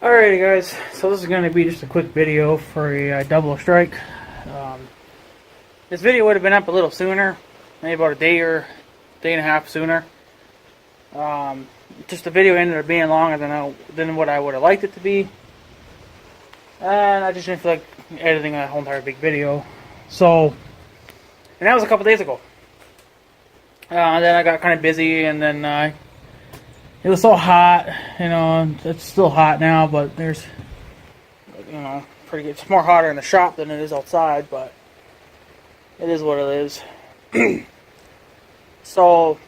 Alrighty guys, so this is going to be just a quick video for a double strike. This video would have been up a little sooner, maybe about a day or day and a half sooner. Just the video ended up being longer than what I would have liked it to be. And I just didn't feel like editing a whole entire big video. So, and that was a couple days ago. And then I got kind of busy, and then it was so hot, you know. It's still hot now, but there's, you know, it's more hotter in the shop than it is outside, but it is what it is. So,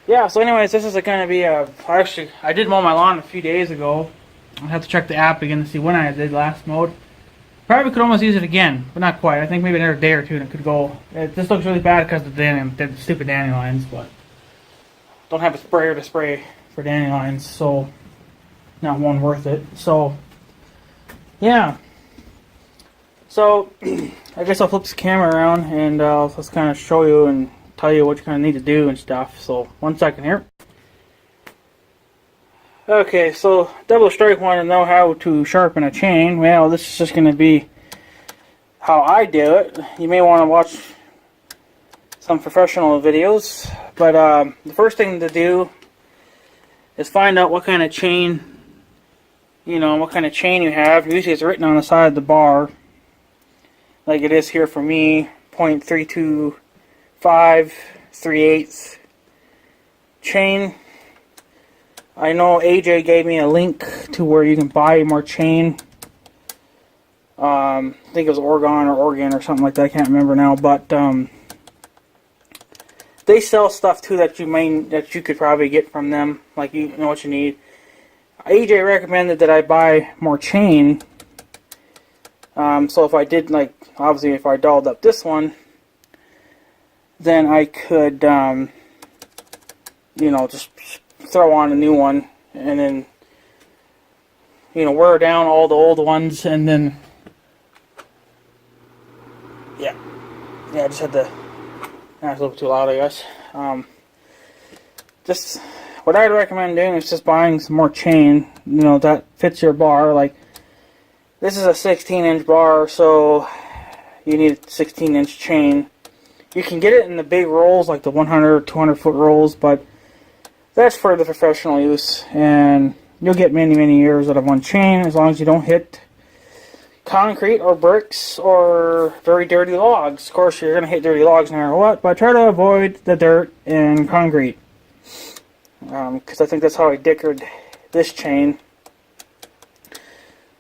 yeah, so anyways, this is going to be I did mow my lawn a few days ago. I have to check the app again to see when I did last mowed. Probably could almost use it again, but not quite. I think maybe another day or two and it could go. It just looks really bad because of the stupid dandelions, but don't have a sprayer to spray for dandelions, so not one worth it. So, yeah. So, I guess I'll flip this camera around and let's kind of show you and tell you what you kind of need to do and stuff. So, 1 second here. Okay, so double strike wanted to know how to sharpen a chain. Well, this is just going to be how I do it. You may want to watch some professional videos, but the first thing to do is find out what kind of chain, what kind of chain you have. Usually it's written on the side of the bar, like it is here for me, 0.325 3/8 chain. I know AJ gave me a link to where you can buy more chain. I think it was Oregon or something like that. I can't remember now, but they sell stuff too that you could probably get from them. Like you know what you need. AJ recommended that I buy more chain. So if I did, like, obviously if I dolled up this one, then I could just throw on a new one and then wear down all the old ones, and then yeah I just had to. That's a little too loud, I guess. Just what I'd recommend doing is just buying some more chain, that fits your bar. Like, this is a 16-inch bar, so you need a 16-inch chain. You can get it in the big rolls, like the 100 200 foot rolls, but that's for the professional use, and you'll get many years out of one chain as long as you don't hit concrete or bricks or very dirty logs. Of course, you're going to hit dirty logs no matter what, but try to avoid the dirt and concrete, because I think that's how I dickered this chain.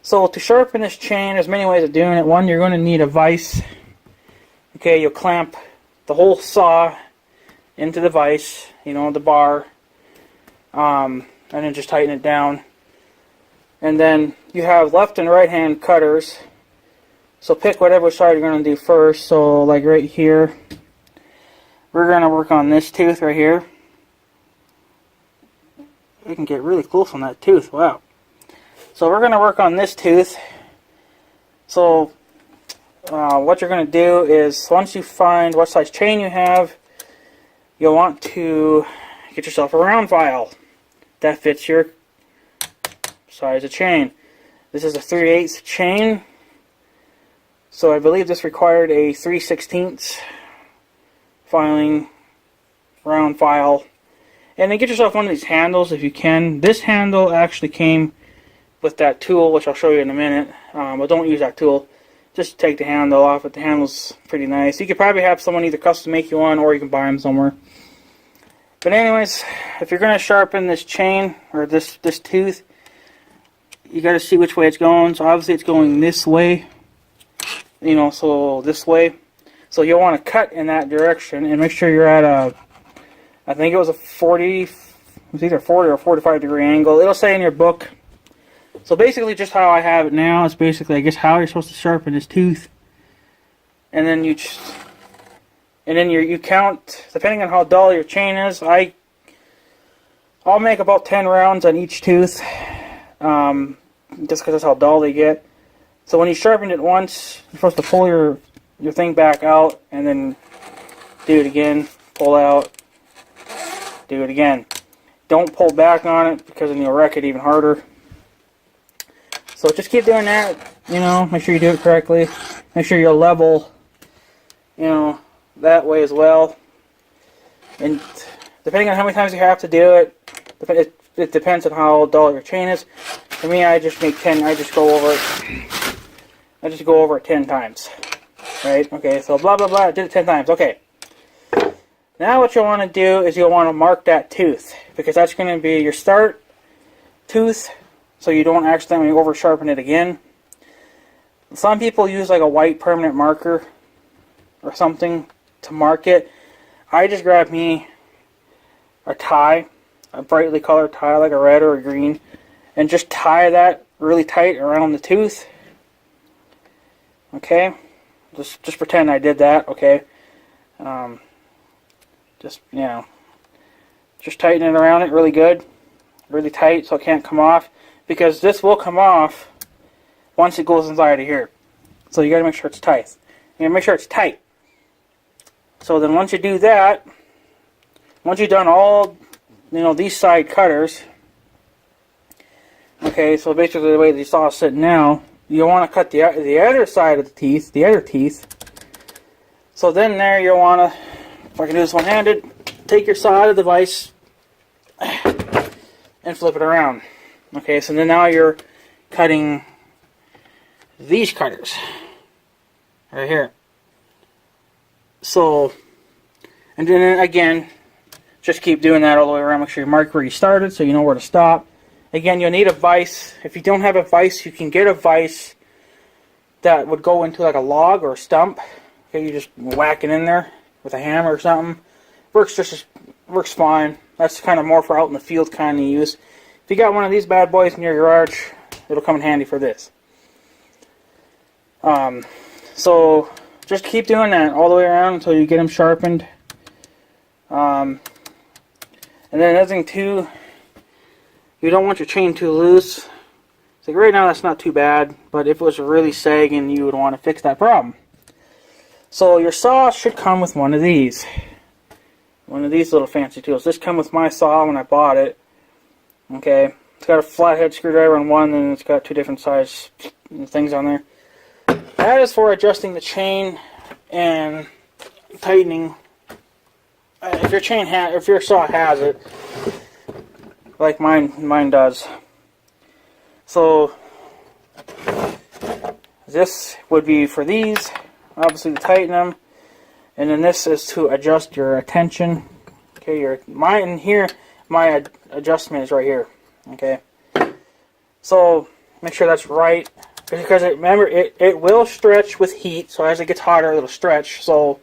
So to sharpen this chain, there's many ways of doing it. One, you're going to need a vise. Okay, you'll clamp the whole saw into the vise, the bar, and then just tighten it down. And then you have left and right hand cutters, so pick whatever side you're going to do first. So like right here, we're going to work on this tooth right here. We can get really close on that tooth. Wow. So we're going to work on this tooth. So what you're going to do is, once you find what size chain you have, you'll want to get yourself a round file that fits your size of chain. This is a 3/8 chain, so I believe this required a 3/16 filing round file. And then get yourself one of these handles if you can. This handle actually came with that tool, which I'll show you in a minute, but don't use that tool. Just take the handle off it. The handle's pretty nice. You could probably have someone either custom make you one, or you can buy them somewhere. But anyways, if you're going to sharpen this chain, or this tooth, you got to see which way it's going. So obviously it's going this way, so this way. So you'll want to cut in that direction and make sure you're at I think it was either 40 or 45 degree angle. It'll say in your book. So basically just how I have it now is basically, I guess, how you're supposed to sharpen this tooth. And then you count, depending on how dull your chain is. I'll make about 10 rounds on each tooth, just because that's how dull they get. So when you sharpen it once, you're supposed to pull your thing back out, and then do it again, pull out, do it again. Don't pull back on it, because then you'll wreck it even harder. So just keep doing that, you know, make sure you do it correctly. Make sure you're level, you know, that way as well. And depending on how many times you have to do it, it depends on how dull your chain is. For me, I just make 10, I just go over it 10 times. Right? Okay, so blah blah blah, I did it 10 times. Okay. Now what you'll want to do is you'll want to mark that tooth, because that's going to be your start tooth, so you don't accidentally over sharpen it again. Some people use like a white permanent marker or something to mark it. I just grab me a tie, a brightly colored tie like a red or a green, and just tie that really tight around the tooth. Okay, just pretend I did that. Okay, just, you know, just tighten it around it really good, really tight, so it can't come off, because this will come off once it goes inside of here. So you got to make sure it's tight. You got to make sure it's tight. So then once you do that, once you've done all, you know, these side cutters, okay, so basically the way that you saw it sitting now, you want to cut the other side of the teeth, the other teeth. So then there you'll want to, if I can do this one-handed, take your saw out of the vise and flip it around. Okay, so then now you're cutting these cutters right here. So, and then again, just keep doing that all the way around. Make sure you mark where you started so you know where to stop. Again, you'll need a vise. If you don't have a vise, you can get a vise that would go into like a log or a stump. Okay, you just whack it in there with a hammer or something. Works fine. That's kind of more for out in the field kind of use. If you got one of these bad boys in your garage, it'll come in handy for this. So just keep doing that all the way around until you get them sharpened. And then another thing too, you don't want your chain too loose. So right now that's not too bad, but if it was really sagging, you would want to fix that problem. So your saw should come with one of these. One of these little fancy tools. This came with my saw when I bought it. Okay, it's got a flathead screwdriver on one, and it's got two different size things on there. That is for adjusting the chain and tightening. If your saw has it, like mine does. So this would be for these, obviously to tighten them, and then this is to adjust your attention. Okay, mine here. My adjustment is right here. Okay, so make sure that's right, because remember it will stretch with heat. So as it gets hotter, it'll stretch. So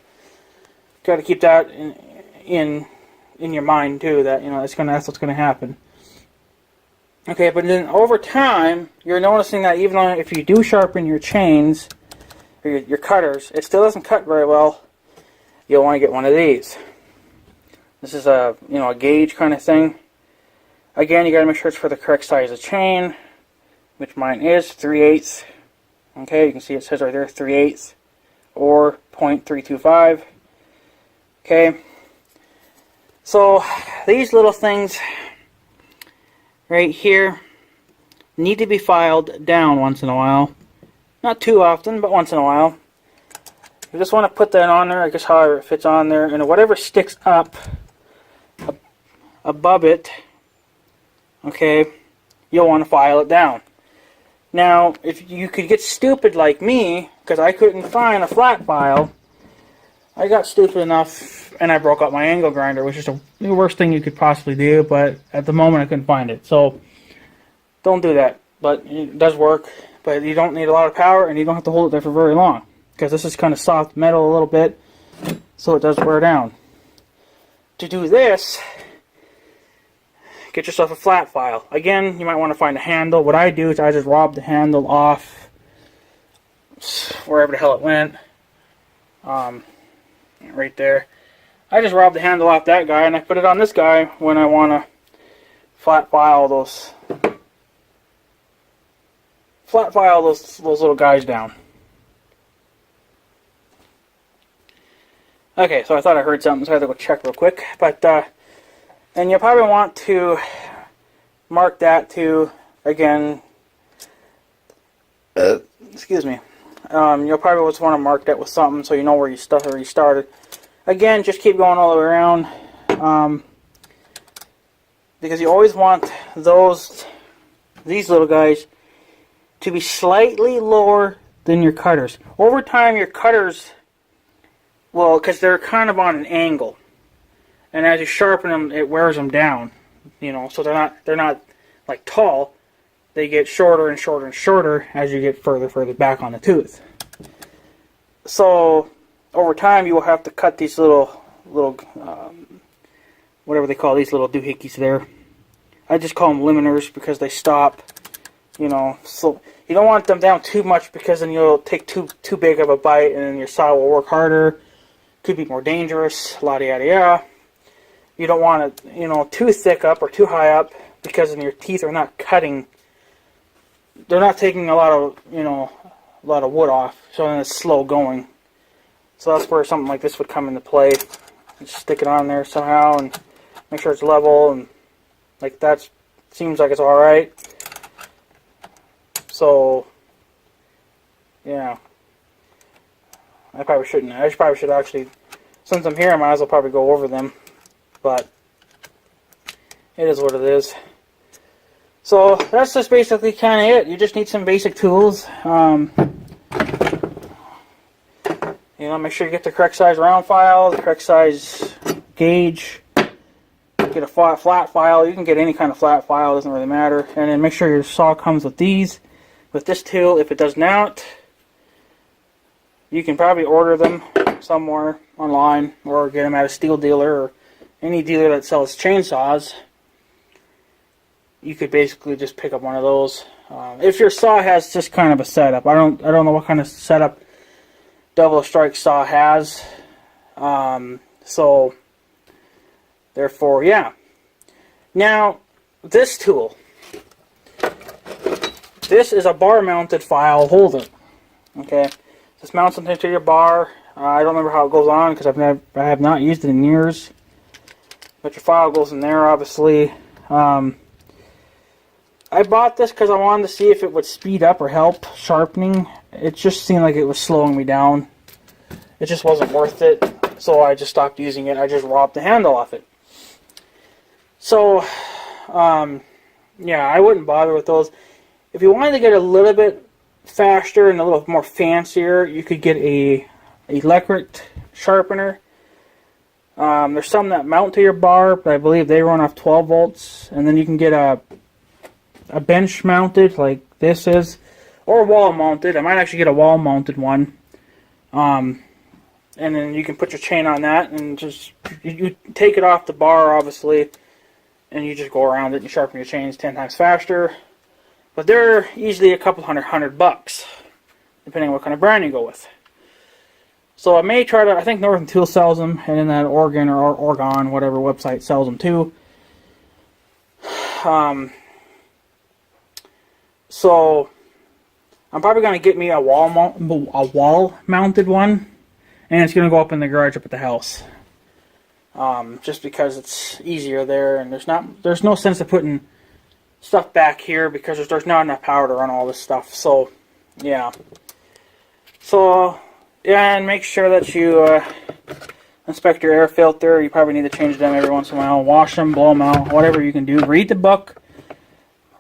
got to keep that in your mind too. That that's what's gonna happen. Okay, but then over time, you're noticing that even though if you do sharpen your chains or your cutters, it still doesn't cut very well. You'll want to get one of these. This is a gauge kind of thing. Again, you got to make sure it's for the correct size of chain, which mine is 3/8. Okay, you can see it says right there 3/8 or 0.325. Okay, so these little things right here need to be filed down once in a while. Not too often, but once in a while. You just want to put that on there, I guess however it fits on there, and whatever sticks up above it, okay, you'll want to file it down. Now, if you could get stupid like me, because I couldn't find a flat file, I got stupid enough and I broke up my angle grinder, which is the worst thing you could possibly do, but at the moment I couldn't find it. So, don't do that. But it does work, but you don't need a lot of power and you don't have to hold it there for very long, because this is kind of soft metal a little bit, so it does wear down. To do this, get yourself a flat file. Again, you might want to find a handle. What I do is I just rob the handle off wherever the hell it went. Right there. I just rob the handle off that guy and I put it on this guy when I want to flat file those little guys down. Okay, so I thought I heard something, so I had to go check real quick. But and you'll probably want to mark that too. Again, Excuse me. You'll probably just want to mark that with something so you know where you started. Again, just keep going all the way around, because you always want these little guys to be slightly lower than your cutters. Over time, your cutters, well, because they're kind of on an angle, and as you sharpen them, it wears them down. You know, so they're not like tall. They get shorter and shorter and shorter as you get further back on the tooth. So over time, you will have to cut these little whatever they call these little doohickeys there. I just call them limiters because they stop. You know, so you don't want them down too much because then you'll take too big of a bite and then your saw will work harder. Could be more dangerous. Yada yada yada. You don't want it, you know, too thick up or too high up because then your teeth are not cutting. They're not taking a lot of wood off, so then it's slow going. So that's where something like this would come into play. Just stick it on there somehow and make sure it's level, and like that seems like it's all right. So yeah, I probably shouldn't. I probably should actually, since I'm here, I might as well probably go over them. But it is what it is. So that's just basically kind of it. You just need some basic tools. You know, make sure you get the correct size round file, the correct size gauge. Get a flat file. You can get any kind of flat file, doesn't really matter. And then make sure your saw comes with these. With this tool, if it does not, you can probably order them somewhere online or get them at a steel dealer or any dealer that sells chainsaws. You could basically just pick up one of those. If your saw has just kind of a setup, I don't know what kind of setup Double Strike saw has. So therefore, yeah. Now this tool. This is a bar-mounted file holder. Okay, just mount something to your bar. I don't remember how it goes on because I have not used it in years. But your file goes in there, obviously. I bought this because I wanted to see if it would speed up or help sharpening. It just seemed like it was slowing me down. It just wasn't worth it, so I just stopped using it. I just robbed the handle off it. So, yeah, I wouldn't bother with those. If you wanted to get a little bit faster and a little more fancier, you could get a electric sharpener. There's some that mount to your bar, but I believe they run off 12 volts. And then you can get a bench mounted like this is, or wall mounted. I might actually get a wall mounted one. And then you can put your chain on that and just you take it off the bar, obviously, and you just go around it and sharpen your chains 10 times faster. But they're easily a couple $100, depending on what kind of brand you go with. So I may try to, I think Northern Tool sells them, and then that Oregon or Oregon, whatever website sells them too. So I'm probably going to get me a wall mounted one, and it's going to go up in the garage up at the house. Just because it's easier there, and there's no sense of putting stuff back here because there's not enough power to run all this stuff. So yeah. So yeah, and make sure that you inspect your air filter. You probably need to change them every once in a while. Wash them, blow them out, whatever you can do. Read the book.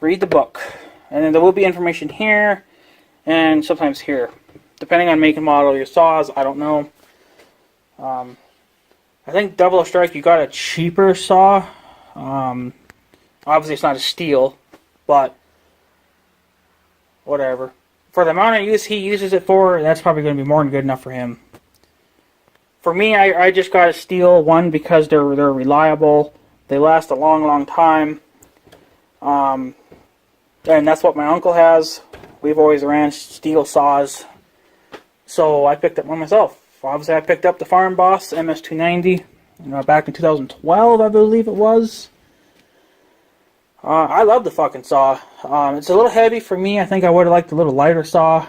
Read the book. And then there will be information here and sometimes here. Depending on make and model of your saws, I don't know. I think Double Strike, you got a cheaper saw. Obviously it's not a steel, but whatever. For the amount of use he uses it for, that's probably going to be more than good enough for him. For me, I just got a steel one because they're reliable. They last a long time. And that's what my uncle has. We've always ran steel saws. So I picked up one myself. Obviously I picked up the Farm Boss MS290 back in 2012, I believe it was. I love the fucking saw. It's a little heavy for me. I think I would have liked a little lighter saw.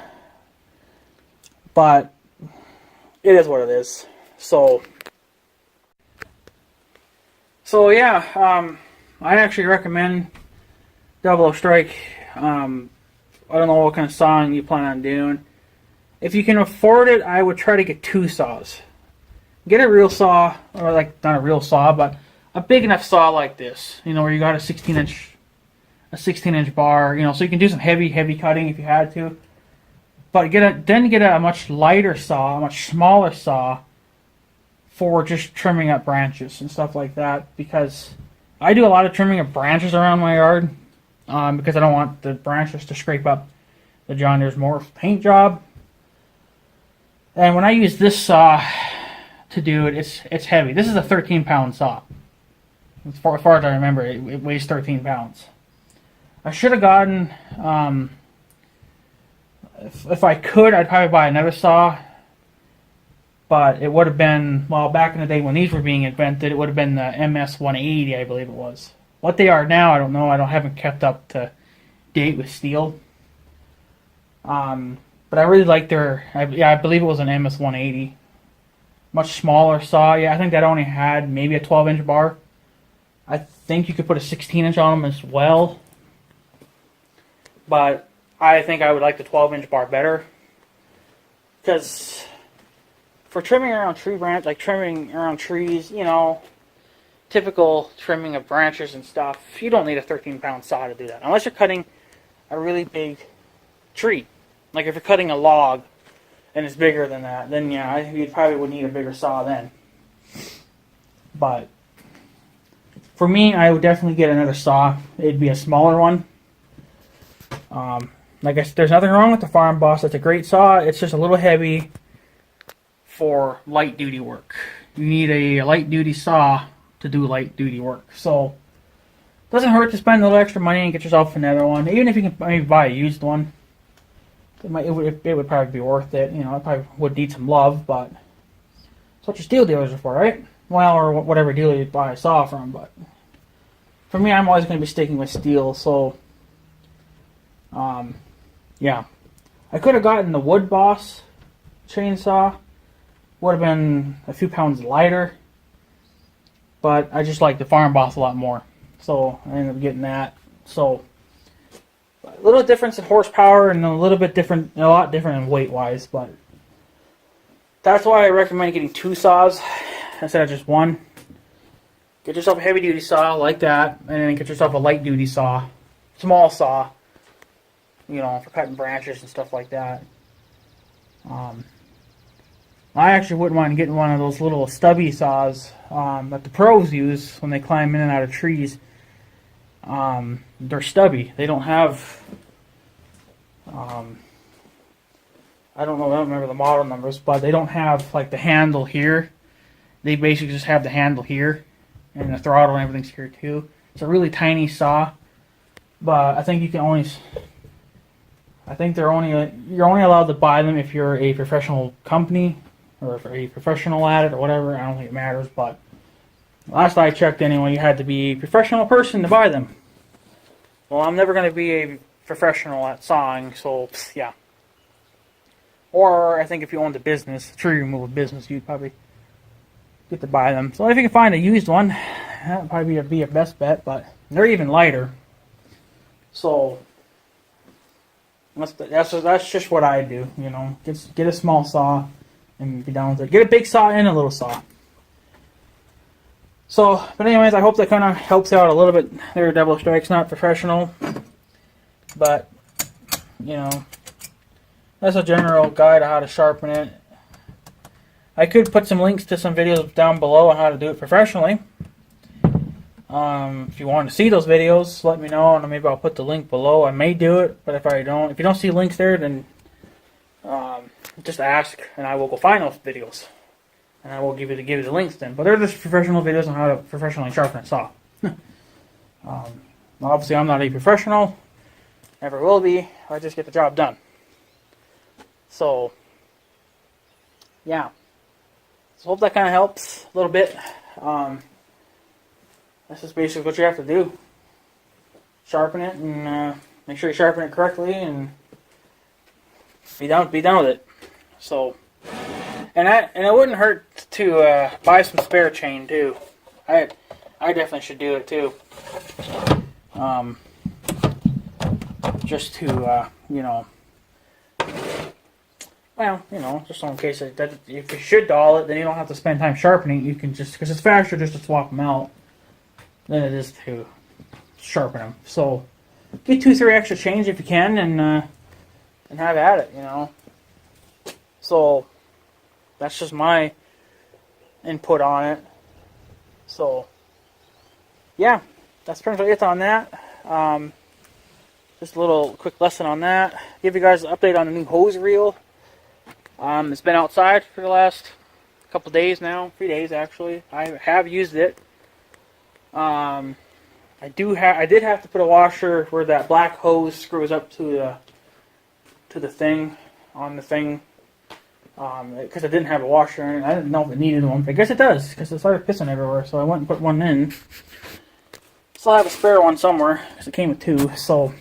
But it is what it is. So yeah, I actually recommend Double Strike. I don't know what kind of sawing you plan on doing. If you can afford it, I would try to get 2 saws. Get a real saw, or like not a real saw, but a big enough saw like this. You know, where you got a 16-inch bar. You know, so you can do some heavy cutting if you had to. But then get a much lighter saw, a much smaller saw, for just trimming up branches and stuff like that. Because I do a lot of trimming of branches around my yard, because I don't want the branches to scrape up the John Deere's mower paint job. And when I use this saw to do it, it's heavy. This is a 13-pound saw. As far as I remember, it weighs 13 pounds. I should have gotten, if I could, I'd probably buy another saw. But it would have been, well, back in the day when these were being invented, it would have been the MS 180, I believe it was. What they are now, I don't know. I haven't kept up to date with steel. But I really like their, I believe it was an MS 180. Much smaller saw. Yeah, I think that only had maybe a 12-inch bar. I think you could put a 16-inch on them as well. But I think I would like the 12-inch bar better. Because for trimming around trimming around trees, you know, typical trimming of branches and stuff, you don't need a 13-pound saw to do that. Unless you're cutting a really big tree. Like if you're cutting a log and it's bigger than that, then yeah, you probably would need a bigger saw then. But for me, I would definitely get another saw. It'd be a smaller one. Like I said, there's nothing wrong with the Farm Boss. It's a great saw. It's just a little heavy for light duty work. You need a light duty saw to do light duty work. So it doesn't hurt to spend a little extra money and get yourself another one. Even if you can maybe buy a used one. It would probably be worth it. You know, it probably would need some love, but that's what your steel dealers are for, right? Well, or whatever dealer you buy a saw from, but for me, I'm always going to be sticking with steel, so yeah. I could have gotten the Wood Boss chainsaw. Would have been a few pounds lighter, but I just like the Farm Boss a lot more, so I ended up getting that. So a little difference in horsepower and a lot different in weight-wise, but that's why I recommend getting 2 saws instead of just one. Get yourself a heavy-duty saw like that, and then get yourself a light-duty saw, small saw, you know, for cutting branches and stuff like that. I actually wouldn't mind getting one of those little stubby saws that the pros use when they climb in and out of trees. They're stubby. They don't have, I don't remember the model numbers, but they don't have like the handle here. They basically just have the handle here, and the throttle and everything's here too. It's a really tiny saw, but I think you can only, you're only allowed to buy them if you're a professional company or if you're a professional at it or whatever. I don't think it matters, but last I checked anyway, you had to be a professional person to buy them. Well, I'm never going to be a professional at sawing, so yeah. Or I think if you owned a business, a tree removal business, you'd probably get to buy them. So if you can find a used one, that would probably be your best bet, but they're even lighter. So that's just what I do, you know. Get a small saw and be done with it. Get a big saw and a little saw. So, but anyways, I hope that kind of helps out a little bit. There, Devil Strike's not professional, but, you know, that's a general guide on how to sharpen it. I could put some links to some videos down below on how to do it professionally. If you want to see those videos, let me know, and maybe I'll put the link below. I may do it, but if you don't see links there, then just ask, and I will go find those videos. And I will give you the links then. But they're just professional videos on how to professionally sharpen a saw. Obviously, I'm not a professional. Never will be. I just get the job done. So, yeah. So, hope that kind of helps a little bit. That's just basically what you have to do. Sharpen it, and make sure you sharpen it correctly, and be done with it. So. And it wouldn't hurt to buy some spare chain too. I definitely should do it too. just to, you know, well, you know, just in case if you should dull it, then you don't have to spend time sharpening. You can just, because it's faster just to swap them out than it is to sharpen them. So get 2-3 extra chains if you can, and have at it, you know. So that's just my input on it. So yeah, that's pretty much it on that. Just a little quick lesson on that. Give you guys an update on the new hose reel. It's been outside for the last couple days now, 3 days actually. I have used it. I did have to put a washer where that black hose screws up to the thing on the thing, because I didn't have a washer in it. I didn't know if it needed one. I guess it does, because it started pissing everywhere. So I went and put one in. Still have a spare one somewhere because it came with 2. So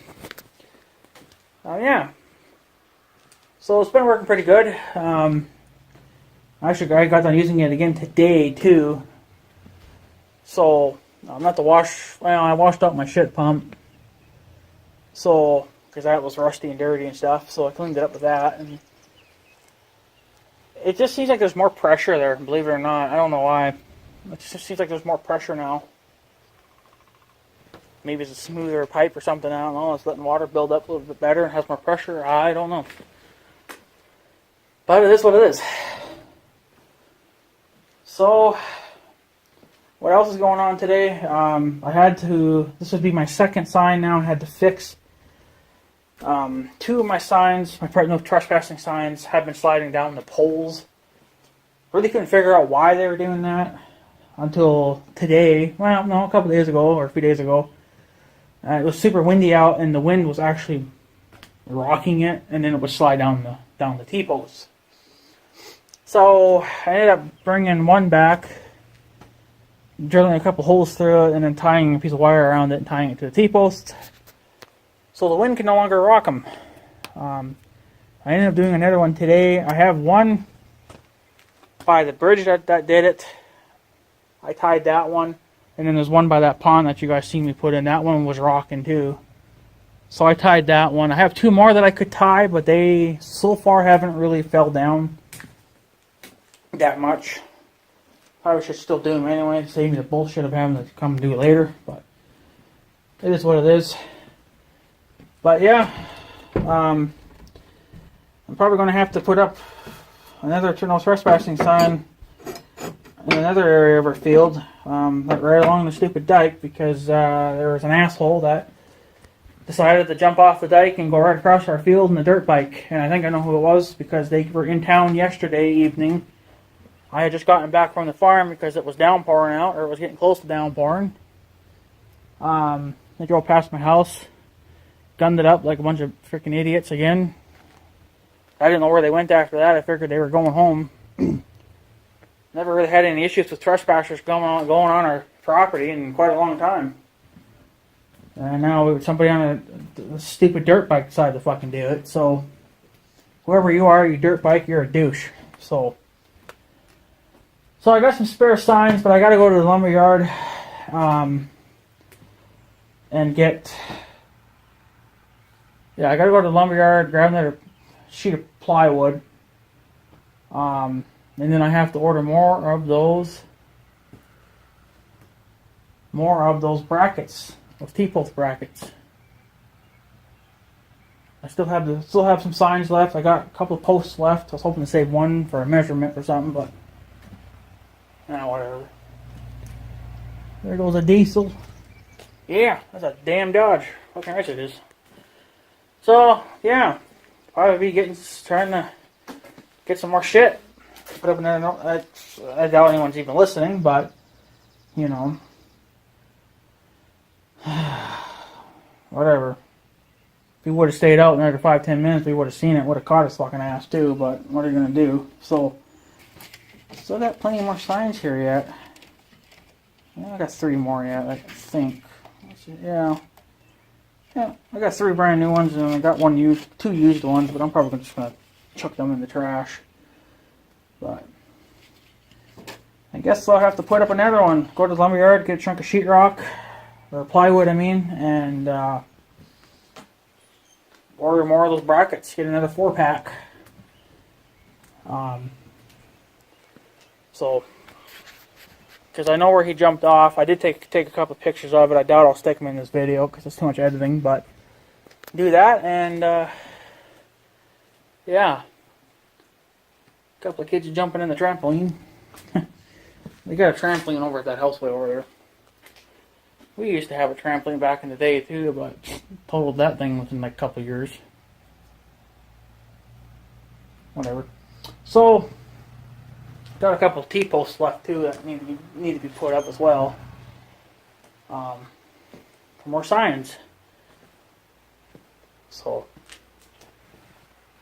yeah. So it's been working pretty good. Actually, I got done using it again today too. So I'm not to wash. Well, I washed out my shit pump. So because that was rusty and dirty and stuff. So I cleaned it up with that, and it just seems like there's more pressure there. Believe it or not, I don't know why. It just seems like there's more pressure now. Maybe it's a smoother pipe or something. I don't know. It's letting water build up a little bit better and has more pressure. I don't know. But it is what it is. So, what else is going on today? I had to, this would be my second sign now. I had to fix 2 of my signs, my no trespassing signs, have been sliding down the poles. Really couldn't figure out why they were doing that until today. Well, no, a couple days ago or a few days ago. It was super windy out, and the wind was actually rocking it, and then it would slide down the T-posts. So I ended up bringing one back, drilling a couple holes through it, and then tying a piece of wire around it and tying it to the T-post, so the wind can no longer rock them. I ended up doing another one today. I have one by the bridge that did it. I tied that one, and then there's one by that pond that you guys seen me put in. That one was rocking too. So I tied that one. I have 2 more that I could tie, but they so far haven't really fell down that much. Probably should still do them anyway, save me the bullshit of having to come and do it later, but it is what it is. But yeah, I'm probably going to have to put up another no trespassing sign in another area of our field, like right along the stupid dike, because there was an asshole that decided to jump off the dike and go right across our field in a dirt bike. And I think I know who it was, because they were in town yesterday evening. I had just gotten back from the farm because it was downpouring out, or it was getting close to downpouring. They drove past my house, gunned it up like a bunch of freaking idiots again. I didn't know where they went after that. I figured they were going home. Never really had any issues with trespassers going on our property in quite a long time. And now somebody on a stupid dirt bike decided to fucking do it. So whoever you are, you dirt bike, you're a douche. So I got some spare signs, but I got to go to the lumber yard and get. Yeah, I got to go to the lumber yard, grab another sheet of plywood, and then I have to order more of those brackets, those T-post brackets. I still have some signs left. I got a couple of posts left. I was hoping to save one for a measurement or something, but whatever. There goes a diesel. Yeah, that's a damn Dodge. Fucking nice it is. So yeah, probably be trying to get some more shit. Put up another. I doubt anyone's even listening, but you know, whatever. If we would have stayed out another 5-10 minutes, we would have seen it. Would have caught his fucking ass too. But what are you gonna do? So, still got plenty more signs here yet. Yeah, I got 3 more yet. I think. Yeah, I got 3 brand new ones, and I got 2 used ones. But I'm probably just gonna chuck them in the trash. But I guess I'll have to put up another one. Go to the lumberyard, get a chunk of sheetrock, or plywood, I mean, and order more of those brackets. Get another 4-pack. So, because I know where he jumped off. I did take a couple of pictures of it. I doubt I'll stick them in this video because it's too much editing. But do that, and yeah, a couple of kids jumping in the trampoline. They got a trampoline over at that house way over there. We used to have a trampoline back in the day too, but totaled that thing within like a couple of years. Whatever. So, got a couple of T-posts left too that need to be put up as well. For more signs. So,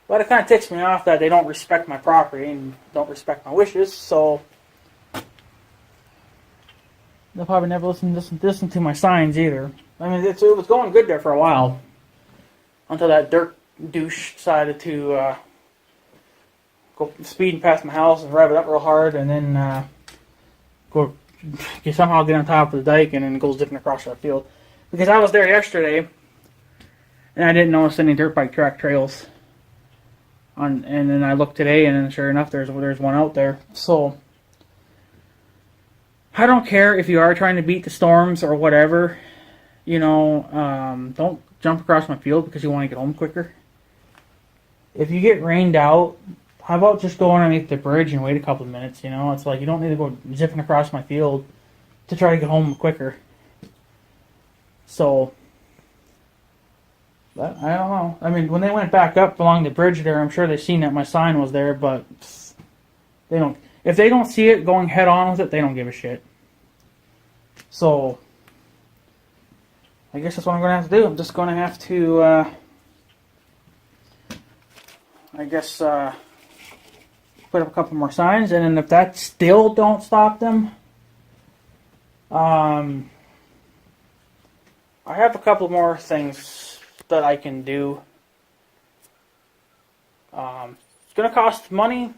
but it kind of ticks me off that they don't respect my property and don't respect my wishes. So, they'll probably never listen to my signs either. I mean, it was going good there for a while until that dirt douche decided to go speeding past my house and rev it up real hard, and then somehow get on top of the dike and then go zipping across that field. Because I was there yesterday, and I didn't notice any dirt bike track trails. And then I looked today, and then sure enough, there's one out there. So I don't care if you are trying to beat the storms or whatever. You know, don't jump across my field because you want to get home quicker. If you get rained out, how about just go underneath the bridge and wait a couple of minutes, you know? It's like you don't need to go zipping across my field to try to get home quicker. So, but I don't know. I mean, when they went back up along the bridge there, I'm sure they seen that my sign was there, but they don't. If they don't see it going head on with it, they don't give a shit. So, I guess that's what I'm going to have to do. I'm just going to have to, put up a couple more signs, and then if that still don't stop them, I have a couple more things that I can do. It's going to cost money,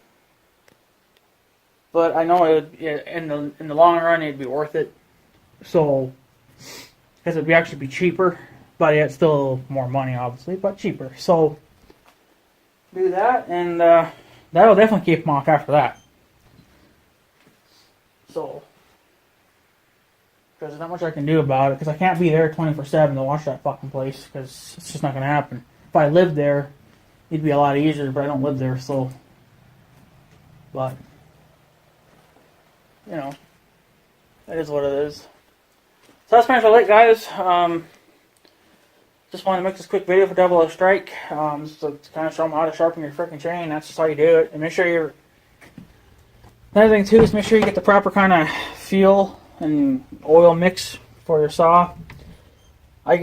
but I know in the long run it'd be worth it. So, because it'd actually be cheaper, but yeah, it's still more money, obviously, but cheaper. So, do that, and that'll definitely keep them off after that. So, because there's not much I can do about it, because I can't be there 24/7 to watch that fucking place, because it's just not going to happen. If I lived there, it'd be a lot easier, but I don't live there, so. But, you know, that is what it is. So that's pretty much it, guys. Just wanted to make this quick video for Double O Strike. Just to kind of show them how to sharpen your freaking chain. That's just how you do it. And make sure you're... Another thing too is make sure you get the proper kind of feel and oil mix for your saw. I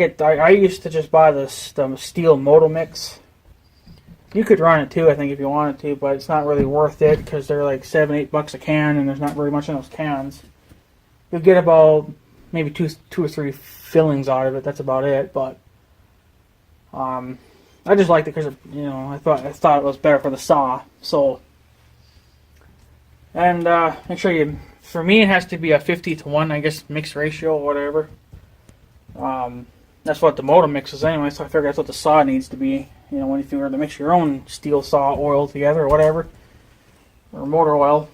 used to just buy the steel Moto Mix. You could run it too, I think, if you wanted to, but it's not really worth it because they're like $7-8 a can, and there's not very much in those cans. You'll get about maybe two or three fillings out of it. That's about it, but. I just liked it because, you know, I thought it was better for the saw. So, and make sure for me it has to be a 50-to-1, I guess, mix ratio or whatever. That's what the Moto Mix is anyway, so I figure that's what the saw needs to be. You know, when you were to mix your own steel saw oil together or whatever, or motor oil.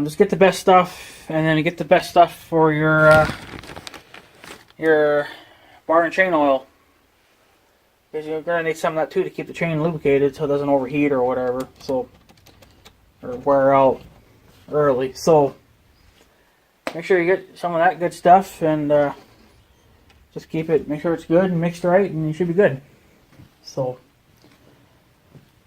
Just get the best stuff, and then get the best stuff for your bar and chain oil, because you're going to need some of that too to keep the chain lubricated so it doesn't overheat or whatever, so, or wear out early. So make sure you get some of that good stuff, and just make sure it's good and mixed right, and you should be good. So,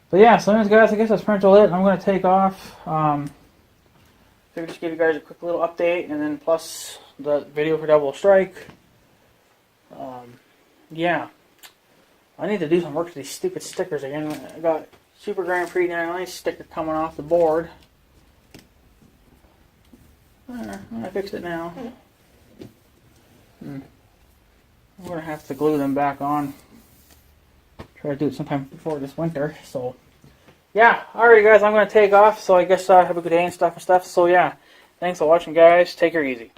but yeah, so anyways, guys, I guess that's pretty much it. I'm going to take off. So just give you guys a quick little update, and then plus the video for Double Strike. Yeah, I need to do some work to these stupid stickers again. I got Super Grand Prix nice sticker coming off the board. I fixed it now. I'm gonna have to glue them back on. Try to do it sometime before this winter. So, yeah, alright, guys, I'm gonna take off. So I guess have a good day and stuff. So yeah, thanks for watching, guys. Take her easy.